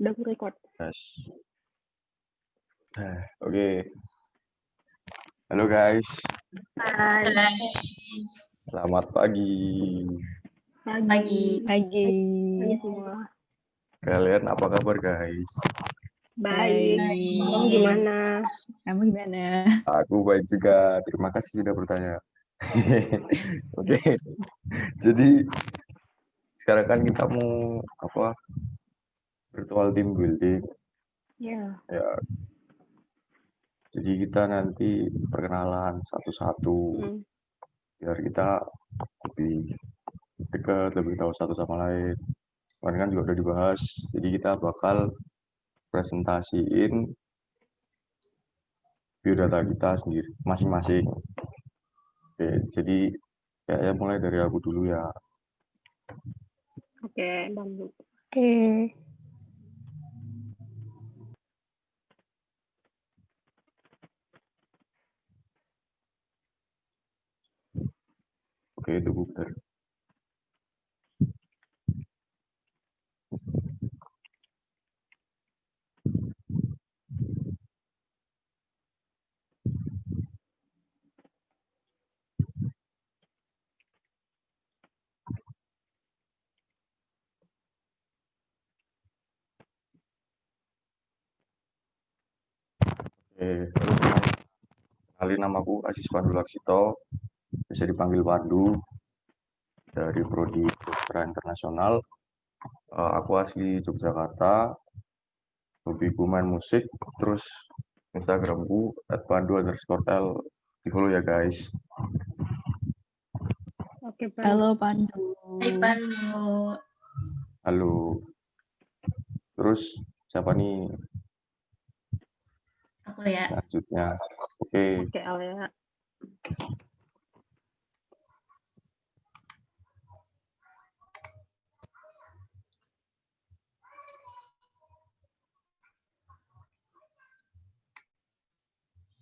Udah record. Yes. Oke. Halo guys, Hai. selamat pagi. Pagi. Pagi. Pagi semua. Kalian apa kabar guys? Baik. Kamu gimana? Kamu gimana? Aku baik juga. Terima kasih sudah bertanya. Oke. Jadi sekarang kan kita mau virtual team building. Ya. Ya. Jadi kita nanti perkenalan satu-satu biar kita lebih dekat, lebih tahu satu sama lain. Kemarin kan juga udah dibahas. Jadi kita bakal presentasiin biodata kita sendiri masing-masing. Oke, jadi ya mulai dari aku dulu ya. Oke, Bang. Oke. Oke, itu bentar. Oke, terus kenalin namaku Aziz Pandu Laksito, bisa dipanggil Pandu, dari Prodi Kedokteran Internasional. Aku asli Yogyakarta, hobiku main musik, terus Instagramku @pandu_l, di follow ya guys. Oke, Bang. Halo Pandu. Hai Pandu. Halo. Terus siapa nih Aku ya. selanjutnya? Oke. Oke, Alia.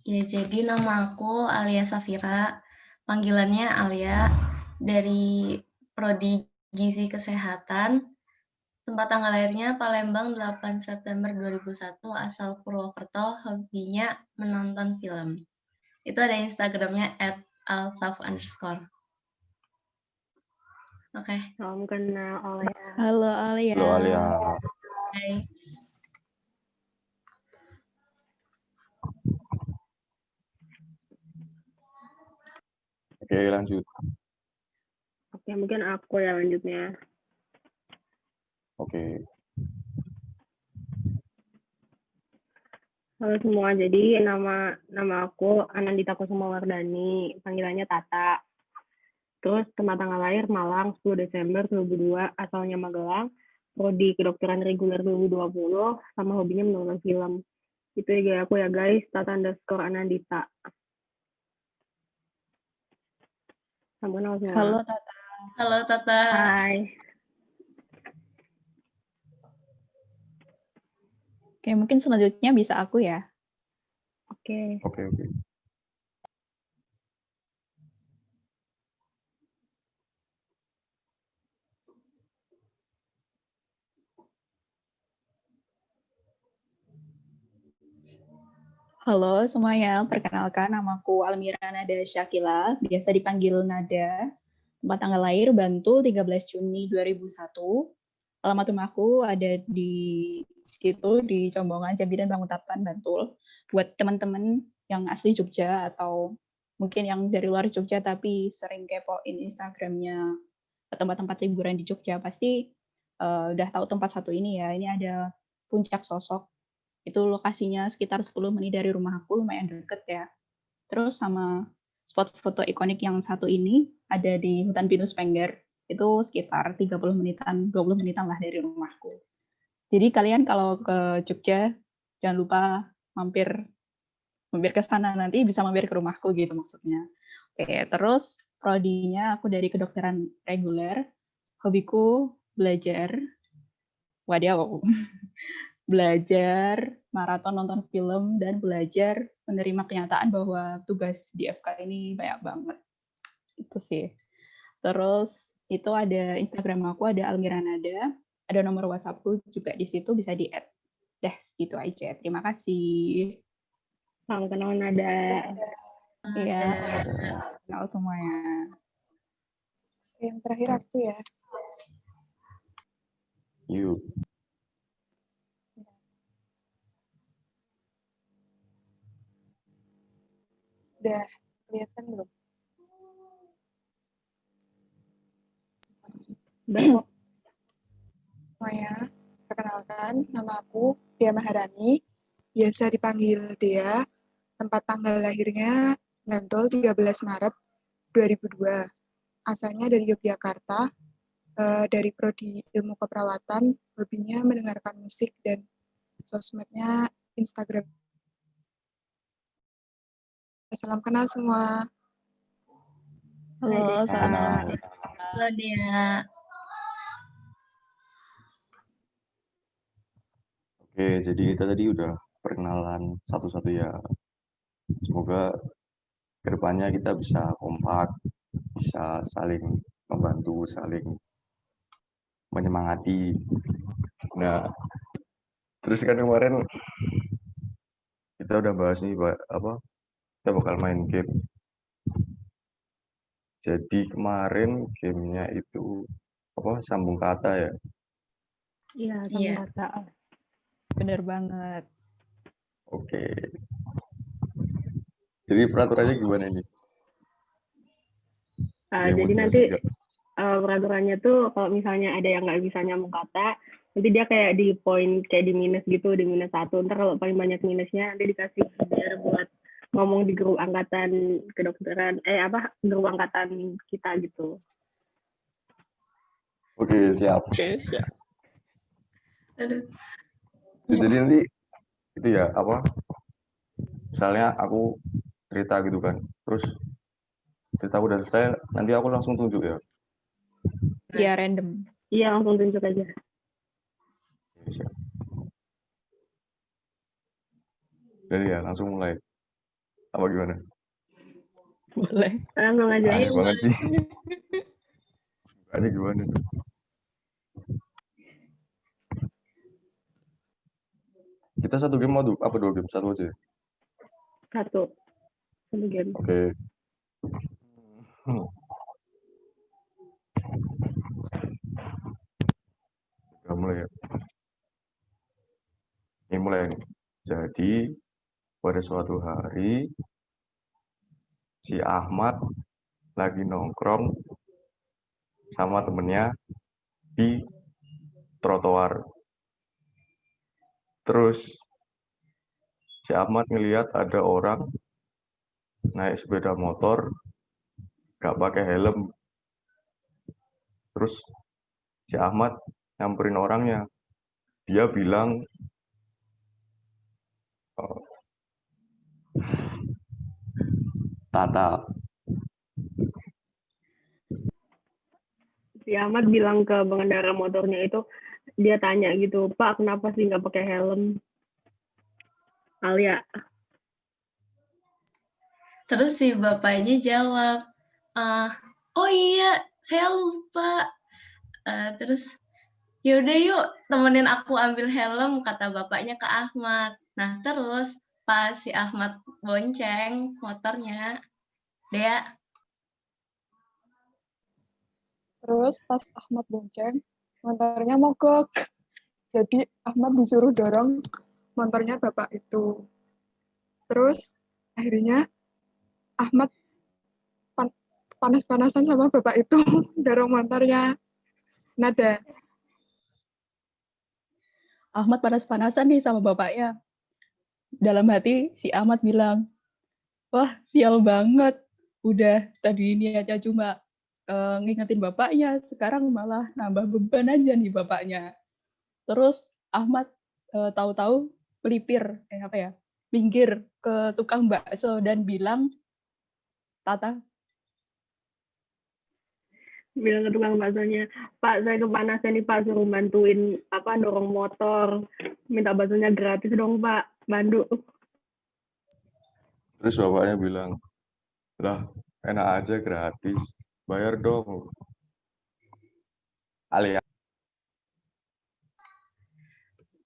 Ya, jadi nama aku Alia Safira. Panggilannya Alia, dari Prodi Gizi Kesehatan. Tempat tanggal lahirnya Palembang 8 September 2001, asal Purwokerto, hobinya menonton film. Itu ada Instagramnya @alsaf_. Oke. Salam kenal, Alia. Halo Alia. Halo Alia. Hai. Oke, lanjut. Oke, mungkin aku ya lanjutnya. Oke. Halo semua, jadi nama aku Anandita Kusumawardani, panggilannya Tata. Terus tempat tanggal lahir Malang 10 Desember 2002, asalnya Magelang, prodi kedokteran reguler 2020, sama hobinya menonton film. Itu ya aku ya guys, Tata_Anandita. Salam kenal semua. Halo Tata. Halo Tata. Hai. Oke, mungkin selanjutnya bisa aku ya. Oke. Oke. Halo semuanya, perkenalkan namaku Almira Nada Syakila, biasa dipanggil Nada. Tempat tanggal lahir Bantul 13 Juni 2001. Alamat rumahku ada di situ, di Combongan, Jambi dan Bangutapan, Bantul. Buat teman-teman yang asli Jogja atau mungkin yang dari luar Jogja tapi sering kepoin Instagramnya tempat-tempat liburan di Jogja, pasti udah tahu tempat satu ini ya. Ini ada Puncak Sosok. Itu lokasinya sekitar 10 menit dari rumah aku, lumayan deket ya. Terus sama spot foto ikonik yang satu ini ada di Hutan Pinus Pengger. Itu sekitar 30 menitan, 20 menitan lah dari rumahku. Jadi kalian kalau ke Jogja, jangan lupa mampir ke sana, nanti bisa mampir ke rumahku gitu maksudnya. Oke, terus prodinya aku dari kedokteran reguler. Hobiku belajar. Wadiaw. Belajar, maraton nonton film, dan belajar menerima kenyataan bahwa tugas di FK ini banyak banget. Itu sih. Terus itu ada Instagram aku, ada Almira Nada, ada nomor WhatsAppku juga di situ, bisa di-add. Dah, gitu aja. Terima kasih. Salam kenal Nada. Iya, kenal semuanya. Yang terakhir aku ya. Yuk. Udah kelihatan belum? Udah kok. Semuanya, perkenalkan, nama aku Dea Maharani, biasa dipanggil Dea, tempat tanggal lahirnya Bantul 13 Maret 2002. Asalnya dari Yogyakarta, dari Prodi Ilmu Keperawatan, hobinya mendengarkan musik dan sosmednya Instagram. Salam kenal semua. Halo, salam. Halo dia. Oke, jadi kita tadi udah perkenalan satu-satu ya. Semoga kedepannya kita bisa kompak, bisa saling membantu, saling menyemangati. Nah, terus kan kemarin kita udah bahas nih, kita bakal main game. Jadi kemarin gamenya itu sambung kata ya. Iya, Iya. sambung kata. Bener banget. Oke. Jadi peraturannya gimana ini? Jadi nanti peraturannya tuh kalau misalnya ada yang nggak bisa nyambung kata, nanti dia kayak di poin, kayak di minus gitu, di minus 1. Ntar kalau paling banyak minusnya nanti dikasih biar buat ngomong di grup angkatan kedokteran, grup angkatan kita gitu. Oke, siap. Oke, siap. Aduh. Jadi nanti itu ya misalnya aku cerita gitu kan, terus cerita udah selesai, nanti aku langsung tunjuk ya. Iya, random. Iya, langsung tunjuk aja. Oke, siap. Jadi ya langsung mulai. Apa gimana? Boleh. Langsung aja. Aneh banget sih. Ini gimana? Kita satu game mau apa 2 game? Satu aja. Satu game. Oke. Udah mulai ya. Ini mulai nih. Jadi pada suatu hari si Ahmad lagi nongkrong sama temennya di trotoar. Terus si Ahmad ngelihat ada orang naik sepeda motor gak pakai helm. Terus si Ahmad nyamperin orangnya. Dia bilang Tata. Si Ahmad bilang ke pengendara motornya itu, dia tanya gitu, Pak, kenapa sih nggak pakai helm? Alia. Terus si bapaknya jawab, oh iya, saya lupa. Terus, yaudah yuk, temenin aku ambil helm, kata bapaknya ke Ahmad. Nah, terus pas si Ahmad bonceng motornya, dia Terus pas Ahmad bonceng, motornya mogok. Jadi Ahmad disuruh dorong motornya bapak itu. Terus akhirnya Ahmad panas-panasan sama bapak itu dorong motornya. Nada. Ahmad panas-panasan nih sama bapaknya. Dalam hati si Ahmad bilang, wah sial banget. Udah tadi ini aja cuma ngingetin bapaknya, sekarang malah nambah beban aja nih bapaknya. Terus Ahmad tahu-tahu melipir, minggir ke tukang bakso dan bilang, Tata. Bilang ke tukang baksonya, Pak, saya kepanasan nih Pak, suruh bantuin dorong motor, minta baksonya gratis dong Pak, bantu. Terus bapaknya bilang, lah enak aja gratis, bayar dong. Alia.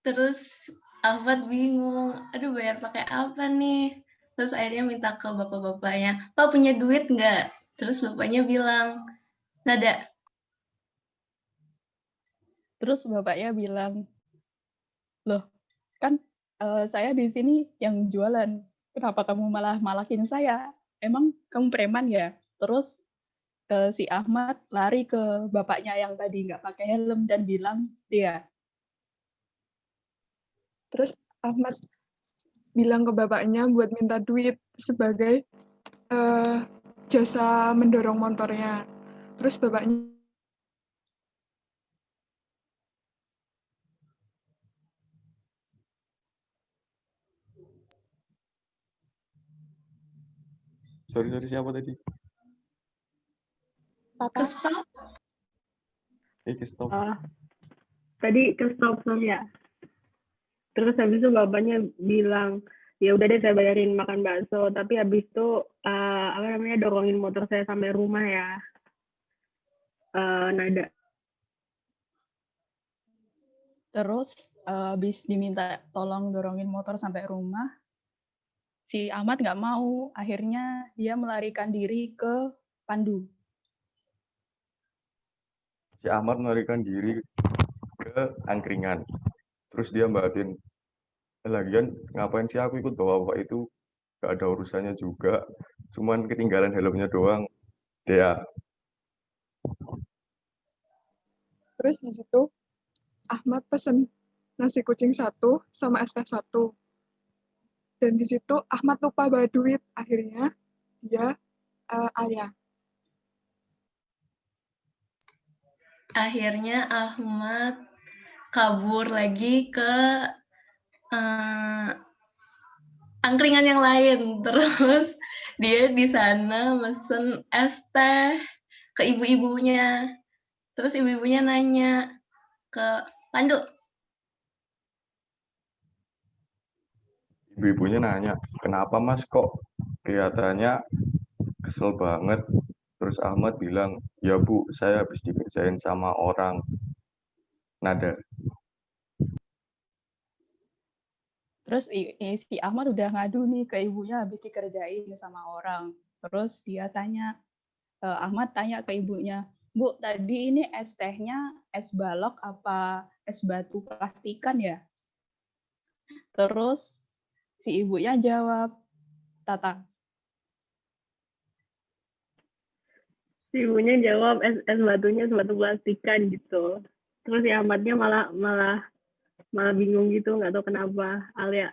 Terus Ahmad bingung, aduh bayar pakai apa nih? Terus akhirnya minta ke bapak-bapaknya, Pak punya duit nggak? Terus bapaknya bilang, nada. Terus bapaknya bilang, loh kan saya di sini yang jualan, kenapa kamu malah malakin saya? Emang kamu preman ya? Terus si Ahmad lari ke bapaknya yang tadi nggak pakai helm dan bilang dia. Terus Ahmad bilang ke bapaknya buat minta duit sebagai jasa mendorong motornya. Terus bapaknya Sorry, siapa tadi? Tata. Ke stop. Tadi ke stop ya. Terus habis itu bapaknya bilang, ya udah deh saya bayarin makan bakso, tapi habis itu dorongin motor saya sampai rumah ya. Nada. Terus habis diminta tolong dorongin motor sampai rumah, si Ahmad nggak mau. Akhirnya dia melarikan diri ke Pandu. Si Ahmad melarikan diri ke angkringan. Terus dia batin, lagian ngapain sih aku ikut bawa-bawa itu? Gak ada urusannya juga. Cuman ketinggalan helmnya doang. Dia. Terus di situ Ahmad pesen nasi kucing 1 sama es teh 1. Dan di situ Ahmad lupa bawa duit. Akhirnya dia ayah. Akhirnya Ahmad kabur lagi ke angkringan yang lain. Terus dia di sana mesen es teh ke ibu-ibunya. Terus ibu-ibunya nanya ke Pandu. Ibu-ibunya nanya, kenapa mas kok kelihatannya kesel banget? Terus Ahmad bilang, ya bu, saya habis dikerjain sama orang. Nada. Terus si Ahmad udah ngadu nih ke ibunya habis dikerjain sama orang. Terus dia tanya, Ahmad tanya ke ibunya, Bu, tadi ini es tehnya es balok apa es batu plastikan ya? Terus si ibunya jawab, Tata. Si ibunya jawab es batunya es batu plastikan gitu. Terus si Ahmadnya malah bingung gitu, nggak tahu kenapa. Alia.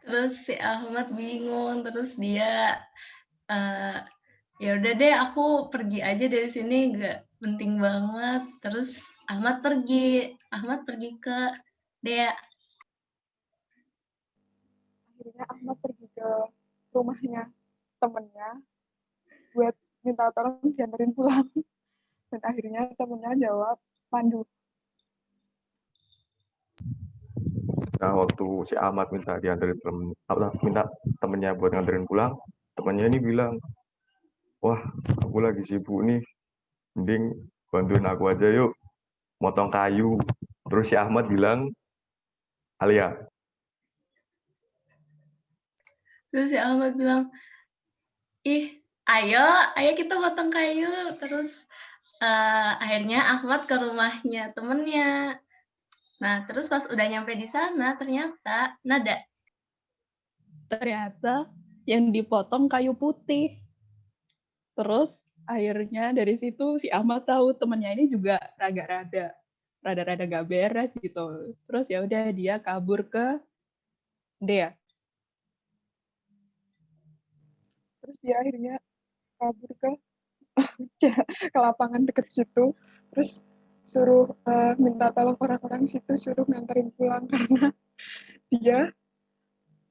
Terus si Ahmad bingung, terus dia ya udah deh aku pergi aja dari sini, gak penting banget. Terus Ahmad pergi ke Dea. Akhirnya Ahmad pergi ke rumahnya temennya buat minta tolong dianterin pulang. Dan akhirnya temennya jawab Pandu. Nah, waktu si Ahmad minta temennya buat nganterin pulang, temennya ini bilang, wah, aku lagi sibuk nih, mending bantuin aku aja yuk, motong kayu. Terus si Ahmad bilang, Alia. Terus si Ahmad bilang, ih, ayo kita potong kayu. Terus akhirnya Ahmad ke rumahnya temennya. Nah, terus pas udah nyampe di sana, ternyata nada. Ternyata yang dipotong kayu putih. Terus akhirnya dari situ si Ahmad tahu temennya ini juga rada-rada gak beres gitu. Terus ya udah dia kabur ke Dea. Terus dia akhirnya kabur ke lapangan deket situ. Terus suruh minta tolong orang-orang situ suruh nganterin pulang karena dia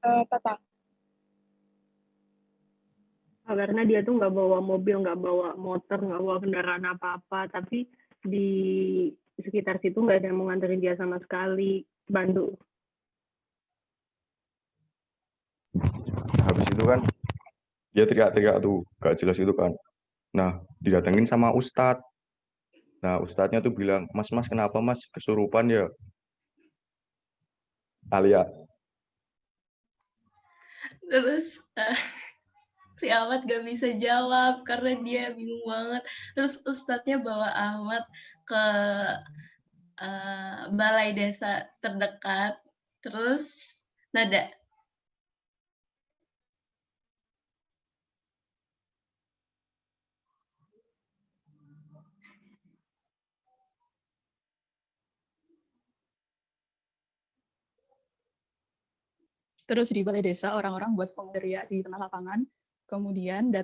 Tata. Karena dia tuh nggak bawa mobil, nggak bawa motor, nggak bawa kendaraan apa-apa, tapi di sekitar situ nggak ada yang mau nganterin dia sama sekali. Bandung. Habis itu kan dia teriak-teriak tuh, gak jelas itu kan. Nah, didatengin sama Ustadz. Nah, ustadznya tuh bilang, mas kenapa mas kesurupan ya? Alia, Terus si Ahmad gak bisa jawab karena dia bingung banget. Terus ustadznya bawa Ahmad ke balai desa terdekat. Terus nada. Terus di balai desa orang-orang buat penggeria di tengah lapangan. Kemudian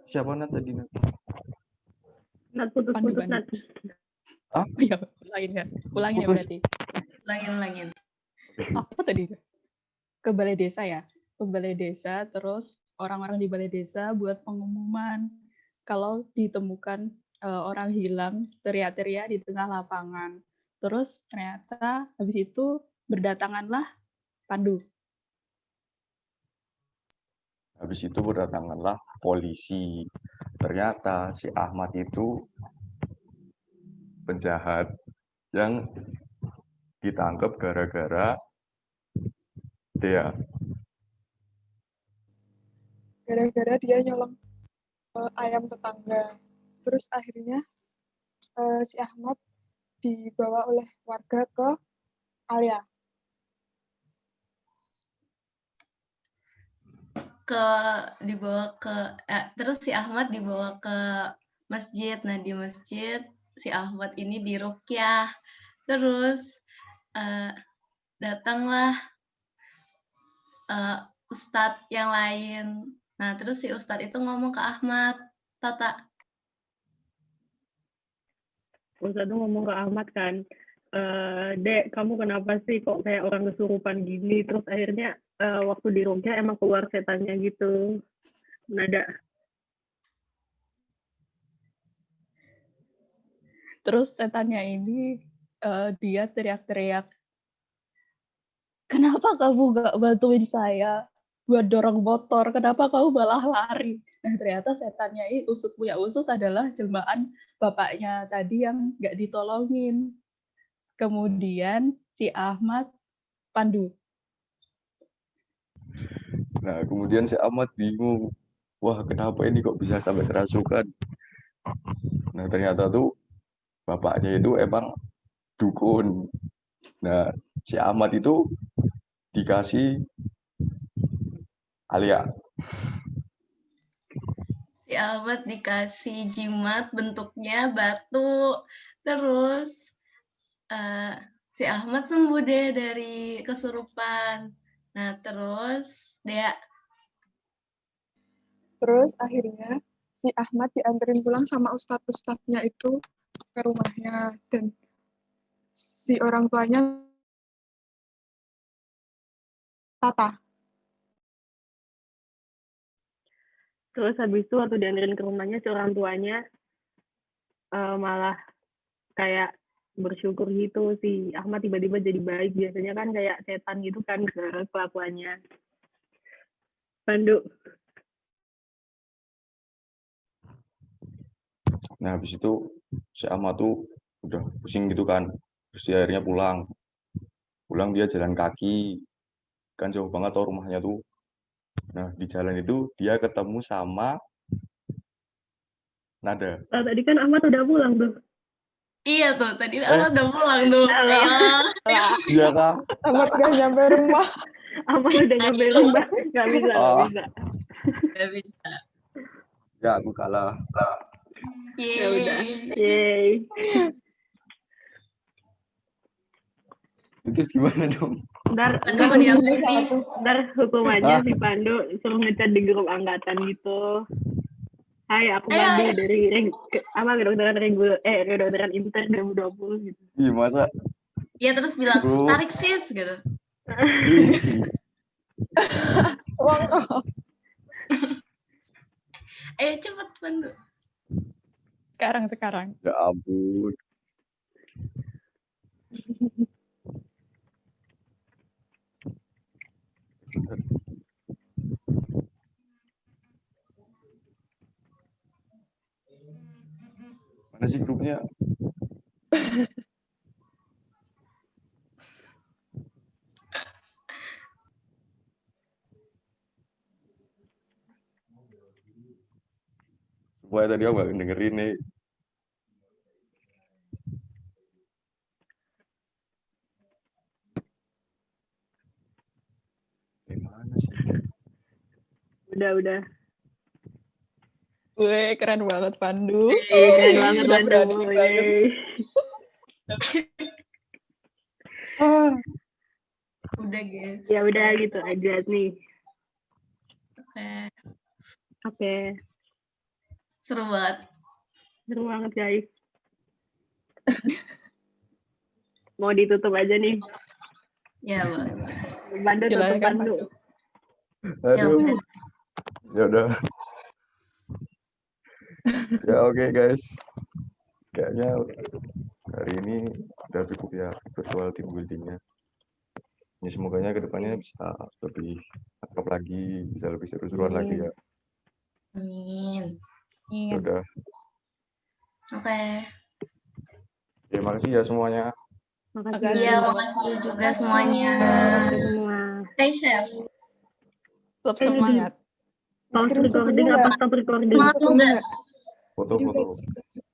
siapa Nat tadi? Nat putus-putus Nat. Ah? Iya, ulangin ya Putus. berarti. Ulangin. Apa tadi? Ke balai desa ya? Ke balai desa, terus orang-orang di balai desa buat pengumuman kalau ditemukan orang hilang teriak-teriak di tengah lapangan. Terus ternyata habis itu berdatanganlah Pandu. Habis itu berdatanganlah polisi. Ternyata si Ahmad itu penjahat yang ditangkap gara-gara dia nyolong ayam tetangga. Terus akhirnya si Ahmad dibawa oleh warga ke Alia. Terus si Ahmad dibawa ke masjid. Nah, di masjid si Ahmad ini diruqyah. Terus datanglah ustadz yang lain. Nah, terus si ustadz itu ngomong ke Ahmad, Tata. Ustadz tuh ngomong ke Ahmad kan, Dek, kamu kenapa sih kok kayak orang kesurupan gini? Terus akhirnya waktu di ruqyah emang keluar setannya gitu. Nada. Terus setannya ini dia teriak-teriak, kenapa kamu gak bantuin saya buat dorong motor? Kenapa kamu malah lari? Nah, ternyata setannya ini punya usut adalah jelmaan bapaknya tadi yang gak ditolongin. Kemudian si Ahmad Pandu. Nah, kemudian si Ahmad bingung. Wah, kenapa ini kok bisa sampai kerasukan? Nah, ternyata tuh bapaknya itu emang dukun. Nah, si Ahmad itu dikasih Alia. Si Ahmad dikasih jimat bentuknya batu. Terus si Ahmad sembuh deh dari kesurupan. Nah, terus akhirnya si Ahmad dianterin pulang sama ustadz-ustadznya itu ke rumahnya, dan si orang tuanya Tata. Terus habis itu waktu dianterin ke rumahnya, si orang tuanya malah kayak bersyukur gitu, si Ahmad tiba-tiba jadi baik. Biasanya kan kayak setan gitu kan kelakuannya. Pandu. Nah, habis itu si Ahmad tuh udah pusing gitu kan. Terus dia akhirnya pulang. Pulang dia jalan kaki. Kan jauh banget tuh rumahnya tuh. Nah, di jalan itu dia ketemu sama Nada. Tadi kan Ahmad udah pulang tuh. Iya tuh, tadi Ahmad udah pulang tuh. Iya kah? Ahmad udah nyampe rumah. Ahmad udah nyampe rumah. Gak bisa. Gak bisa. Ya, aku kalah. Ya udah. Yeay. Itu gimana dong? Ntar hukumannya si Pandu suruh ngecat di grup angkatan gitu. Hai, aku Mandi dari kedokteran Inter 2020 gitu. Iya, masa? Iya, terus bilang, tarik sis gitu. Ayo cepet Pandu. Sekarang. Ya ampun. Mana sih grupnya? Supaya tadi aku gak dengerin nih. Gimana sih? Udah. Wih, keren banget Pandu. Keren banget Udah Pandu. berani banget. Udah guys. Ya udah gitu aja nih. Oke. Seru banget guys. Mau ditutup aja nih. Ya boleh. Pandu tutup Silakan, Pandu. Ya Aduh. udah. Ya udah. Ya oke guys. Kayaknya hari ini udah cukup ya virtual team buildingnya. Ya semoganya kedepannya bisa lebih akrab lagi, bisa lebih seru-seruan lagi ya. Amin. Ya udah. Oke. Terima kasih ya semuanya. Makasih. Iya, makasih juga semuanya. Semua. Stay safe. Tetap semangat. Pause Screenshot recording dulu apa nggak? stop recording? Semangat Screenshot dulu nugas. nggak? Foto-foto. Screenshot.